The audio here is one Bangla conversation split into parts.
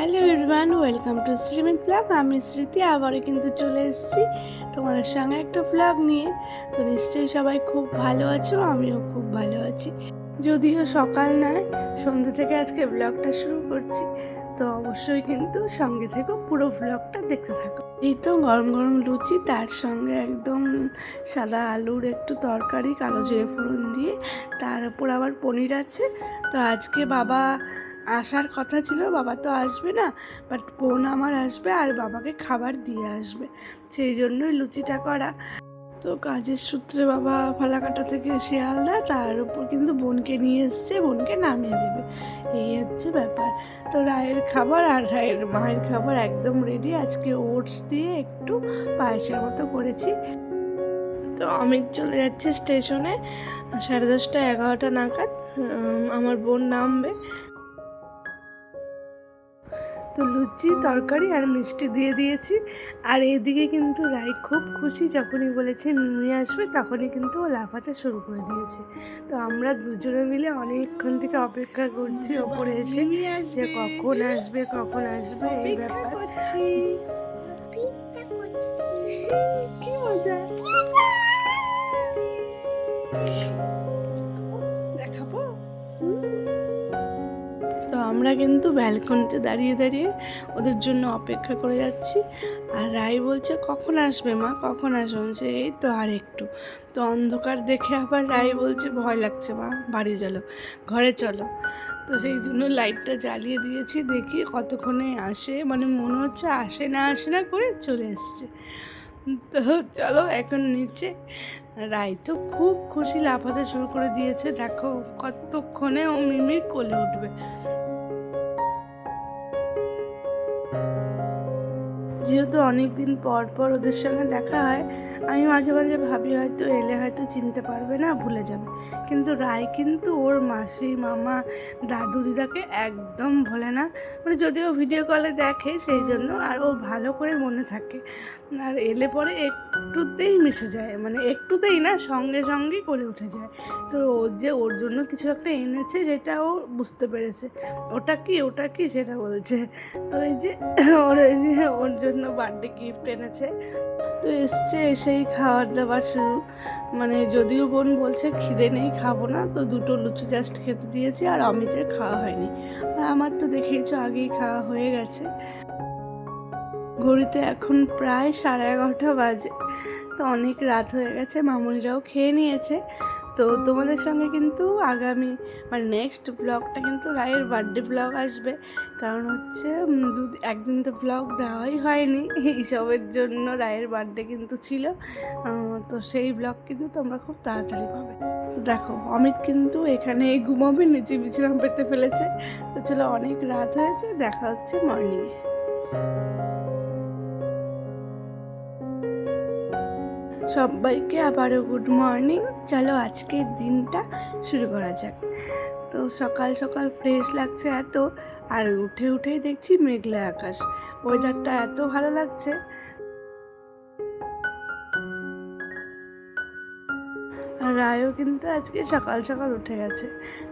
Hello everyone, welcome to streaming blog. আমি স্মৃতি আবারও কিন্তু চলে এসেছি তোমাদের সঙ্গে একটা ব্লগ নিয়ে। তো নিশ্চয়ই সবাই খুব ভালো আছো, আমিও খুব ভালো আছি। যদিও সকাল নয়, সন্ধ্যে থেকে আজকে ব্লগটা শুরু করছি, তো অবশ্যই কিন্তু সঙ্গে থেকেও পুরো ব্লগটা দেখতে থাকো। এই তো গরম গরম লুচি, তার সঙ্গে একদম সাদা আলুর একটু তরকারি কালো জিরে ফোড়ন দিয়ে, তার উপর আবার পনির আছে। তো আজকে বাবা আসার কথা ছিল, বাবা তো আসবে না, বাট বোন আমার আসবে আর বাবাকে খাবার দিয়ে আসবে, সেই জন্যই লুচিটা করা। তো কাজের সূত্রে বাবা ফালাকাটা থেকে শিয়ালদা, তার উপর কিন্তু বোনকে নিয়ে এসছে, বোনকে নামিয়ে দেবে, এই হচ্ছে ব্যাপার। তো রায়ের খাবার আর রায়ের মায়ের খাবার একদম রেডি। আজকে ওটস দিয়ে একটু পায়েসের মতো করেছি। তো অমিত চলে যাচ্ছে স্টেশনে 10:30 11টা নাগাদ। আমার বোন নামবে। তো লুচি তরকারি আর মিষ্টি দিয়ে দিয়েছি। আর এইদিকে কিন্তু রাই খুব খুশি, যখনই বলেছে মিমি আসবে তখনই কিন্তু ও লাফাতে শুরু করে দিয়েছে। তো আমরা দুজনে মিলে অনেকক্ষণ থেকে অপেক্ষা করছি ওপরে এসে, যে কখন আসবে কখন আসবে, এই ব্যাপার। কি মজা, দেখাবো। তো আমরা কিন্তু ব্যালকনিতে দাঁড়িয়ে দাঁড়িয়ে ওদের জন্য অপেক্ষা করে যাচ্ছি। আর রাই বলছে কখন আসবে মা, কখন আসবে, বলছে এই তো আর একটু। তো অন্ধকার দেখে আবার রাই বলছে ভয় লাগছে মা, বাড়ি চলো, ঘরে চলো। তো সেই জন্য লাইটটা জ্বালিয়ে দিয়েছি, দেখি কতক্ষণে আসে, মানে মনে হচ্ছে আসে না করে চলে এসছে। তো চলো এখন নিচে। রাই তো খুব খুশি, লাফাতে শুরু করে দিয়েছে, দেখো কতক্ষণে ও মিমির কোলে উঠবে। যেহেতু অনেক দিন পর পর ওদের সঙ্গে দেখা হয়, আমি মাঝে মাঝে ভাবি হয়তো এলে হয়তো চিনতে পারবে না, ভুলে যাবে। কিন্তু রায় কিন্তু ওর মাসি মামা দাদু দিদাকে একদম ভোলে না, মানে যদিও ভিডিও কলে দেখে সেই জন্য, আর ও ভালো করে মনে থাকে। আর এলে পরে একটুতেই মিশে যায়, মানে একটুতেই না, সঙ্গে সঙ্গেই করে উঠে যায়। তো ও যে ওর জন্য কিছু একটা এনেছে সেটা ও বুঝতে পেরেছে, ওটা কি সেটা বলছে। তো এই যে ওর জন্য বার্থডে গিফট এনেছে। তো এসছে, এসেই খাওয়ার দাওয়ার শুরু। মানে যদিও বোন বলছে খিদে নেই, খাবো না, তো দুটো লুচি জাস্ট খেতে দিয়েছি, আর অমিতের খাওয়া হয়নি। আর আমার তো দেখেইছো আগেই খাওয়া হয়ে গেছে। ঘড়িতে এখন প্রায় 11:30 বাজে। তো অনেক রাত হয়ে গেছে, মামুনিরাও খেয়ে নিয়েছে। তো তোমাদের সঙ্গে কিন্তু আগামী মানে নেক্সট ব্লগটা কিন্তু রায়ের বার্থডে ব্লগ আসবে। কারণ হচ্ছে একদিন তো ব্লগ দেওয়াই হয়নি এইসবের জন্য, রায়ের বার্থডে কিন্তু ছিল। তো সেই ব্লগ কিন্তু তোমরা খুব তাড়াতাড়ি পাবে। তো দেখো অমিত কিন্তু এখানেই ঘুমাবে, নিচে বিছানা পেতে ফেলেছে। তো চলো, অনেক রাত হয়েছে, দেখা হচ্ছে মর্নিংয়ে। সবাইকে আবারও গুড মর্নিং। চলো আজকের দিনটা শুরু করা যাক। তো সকাল সকাল ফ্রেশ লাগছে এত, আর উঠেই দেখছি মেঘলা আকাশ, ওয়েদারটা এত ভালো লাগছে। আর রায়ও কিন্তু আজকে সকাল সকাল উঠে গেছে,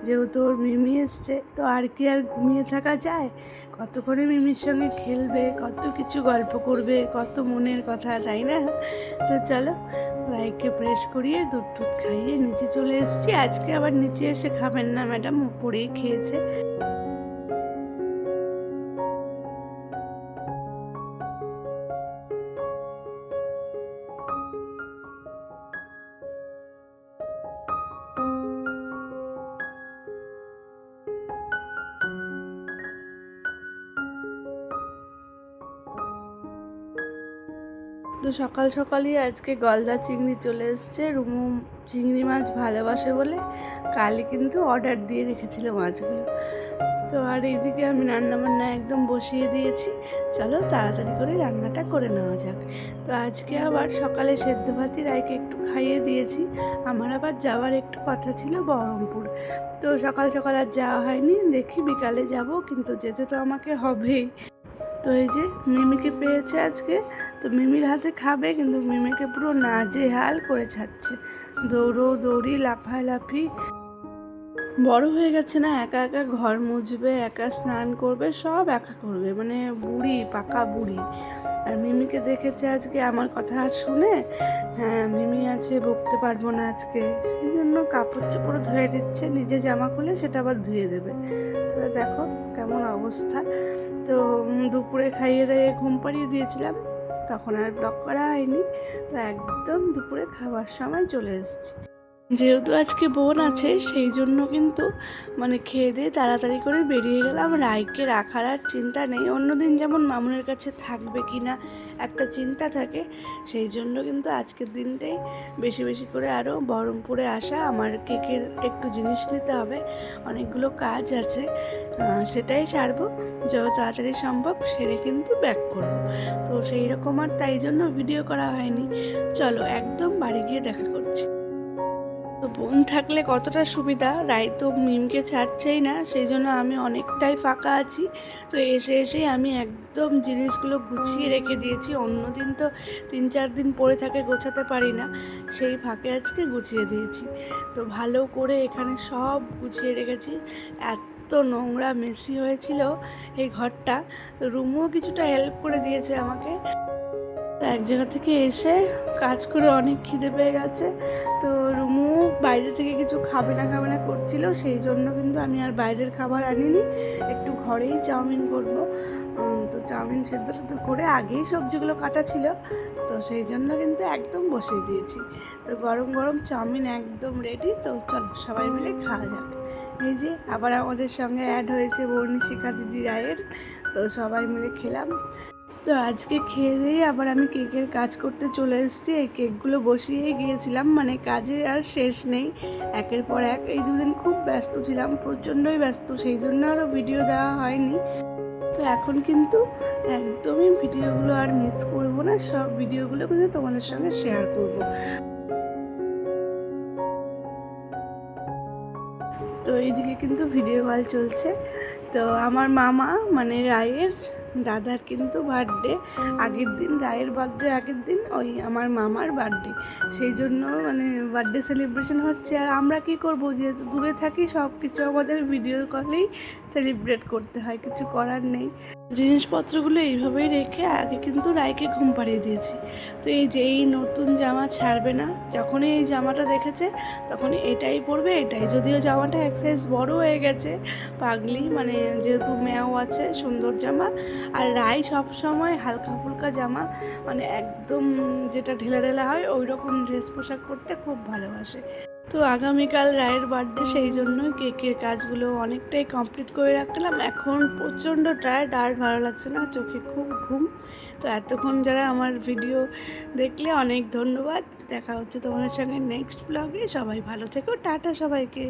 যেহেতু ওর মিমি এসছে, তো আর কি আর ঘুমিয়ে থাকা যায়। কত করে মিমির সঙ্গে খেলবে, কত কিছু গল্প করবে, কত মনের কথা, তাই না? তো চলো, রায়কে ফ্রেশ করিয়ে দুধ টুধ খাইয়ে নিচে চলে এসেছি। আজকে আবার নিচে এসে খাবেন না ম্যাডাম, উপরেই খেয়েছে। তো সকাল সকালই আজকে গলদা চিংড়ি চলে এসছে। রুমু চিংড়ি মাছ ভালোবাসে বলে কালই কিন্তু অর্ডার দিয়ে রেখেছিল মাছগুলো। তো আর এইদিকে আমি রান্নাবান্না একদম বসিয়ে দিয়েছি। চলো তাড়াতাড়ি করে রান্নাটা করে নেওয়া যাক। তো আজকে আবার সকালে সেদ্ধ ভাতই রায়কে একটু খাইয়ে দিয়েছি। আমার আবার যাওয়ার একটু কথা ছিল বহরমপুর, তো সকাল সকাল আর যাওয়া হয়নি, দেখি বিকালে যাব, কিন্তু যেতে তো আমাকে হবেই। তো এই যে মিমিকে পেয়েছে আজকে, তো মিমির হাতে খাবে, কিন্তু মিমিকে পুরো নাজেহাল করে ছাড়ছে, দৌড়ি লাফালাফি। বড় হয়ে গেছে না, একা একা ঘর মুছবে, একা স্নান করবে, সব একা করবে, মানে বুড়ি, পাকা বুড়ি। আর মিমিকে দেখেছে আজকে আমার কথা আর শুনে, হ্যাঁ মিমি আছে বকতে পারবো না আজকে, সেই জন্য কাপড় চোপড় ধুয়ে দিচ্ছে, নিজে জামা খুলে সেটা আবার ধুয়ে দেবে। তাহলে দেখো কেমন অবস্থা। তো দুপুরে খাইয়ে দিয়ে ঘুম পাড়িয়ে দিয়েছিলাম, তখন আর ব্লগ করা হয়নি। তো একদম দুপুরে খাবার সময় চলে এসেছি। যেহেতু আজকে বোন আছে সেই জন্য কিন্তু মানে খেয়ে দিয়ে তাড়াতাড়ি করে বেরিয়ে গেলাম। রায়কে রাখার আর চিন্তা নেই, অন্যদিন যেমন মামুনের কাছে থাকবে কি না একটা চিন্তা থাকে, সেই জন্য কিন্তু আজকের দিনটাই বেশি বেশি করে আরও বহরমপুরে আসা। আমার কেকের একটু জিনিস নিতে হবে, অনেকগুলো কাজ আছে, সেটাই সারবো, যত তাড়াতাড়ি সম্ভব সেরে কিন্তু ব্যাক করব। তো সেই রকম আর তাই জন্য ভিডিও করা হয়নি। চলো একদম বাড়ি গিয়ে দেখা করছি। তো বোন থাকলে কতটা সুবিধা, রাই তো মিমকে ছাড়ছেই না, সেই জন্য আমি অনেকটাই ফাঁকা আছি। তো এসে এসেই আমি একদম জিনিসগুলো গুছিয়ে রেখে দিয়েছি, অন্যদিন তো 3-4 দিন পরে থাকে, গোছাতে পারি না, সেই ফাঁকে আজকে গুছিয়ে দিয়েছি। তো ভালো করে এখানে সব গুছিয়ে রেখেছি। এত নোংরা মেসি হয়েছিল এই ঘরটা, তো রুমও কিছুটা হেল্প করে দিয়েছে আমাকে। এক জায়গা থেকে এসে কাজ করে অনেক খিদে পেয়ে গেছে, তো রুমু বাইরে থেকে কিছু খাবে না করছিল, সেই জন্য কিন্তু আমি আর বাইরের খাবার আনিনি, একটু ঘরেই চাউমিন করবো। তো চাউমিন সেদ্ধ টেদ্ধ করে আগেই সবজিগুলো কাটা ছিল, তো সেই জন্য কিন্তু একদম বসিয়ে দিয়েছি। তো গরম গরম চাউমিন একদম রেডি, তো চলো সবাই মিলে খাওয়া যাক। এই যে আবার আমাদের সঙ্গে অ্যাড হয়েছে বর্ণিশিখা দিদি রায়ের, তো সবাই মিলে খেলাম। তো আজকে খেয়ে দিয়ে আবার আমি কেকের কাজ করতে চলে এসেছি। এই কেকগুলো বসিয়ে গিয়েছিলাম, মানে কাজের আর শেষ নেই, একের পর এক। এই দুদিন খুব ব্যস্ত ছিলাম, প্রচণ্ডই ব্যস্ত, সেই জন্য আরও ভিডিও দেওয়া হয়নি। তো এখন কিন্তু একদমই ভিডিওগুলো আর মিস করবো না, সব ভিডিওগুলো কিন্তু তোমাদের সঙ্গে শেয়ার করবো। তো এইদিকে কিন্তু ভিডিও কল চলছে। তো আমার মামা মানে রায়ের দাদার কিন্তু বার্থডে আগের দিন, রায়ের বার্থডে আগের দিন ওই আমার মামার বার্থডে, সেই জন্য মানে বার্থডে সেলিব্রেশন হচ্ছে। আর আমরা কি করব, যেহেতু দূরে থাকি, সব কিছু আমাদের ভিডিও কলেই সেলিব্রেট করতে হয়, কিছু করার নেই। জিনিসপত্রগুলো এইভাবেই রেখে আগে কিন্তু রায়কে ঘুম পাড়িয়ে দিয়েছি। তো এই যে এই নতুন জামা ছাড়বে না, যখনই এই জামাটা দেখেছে তখনই এটাই পরবে, এটাই, যদিও জামাটা এক সাইজ বড় হয়ে গেছে, পাগলি, মানে যেহেতু মেয়াও আছে, সুন্দর জামা। আর রায় সব সময় হালকা ফুলকা জামা, মানে একদম যেটা ঢেলা ঢেলা হয় ওই রকম ড্রেস পোশাক পরতে খুব ভালোবাসে। তো আগামীকাল রায়ের বার্থডে, সেই জন্য কেকের কাজগুলো অনেকটাই কমপ্লিট করে রাখলাম। এখন প্রচণ্ড টায়ার্ড, আর ভালো লাগছে না, চোখে খুব ঘুম। তো এতক্ষণ যারা আমার ভিডিও দেখলে অনেক ধন্যবাদ। দেখা হচ্ছে তোমাদের সঙ্গে নেক্সট ব্লগে। সবাই ভালো থেকো, টাটা সবাইকে।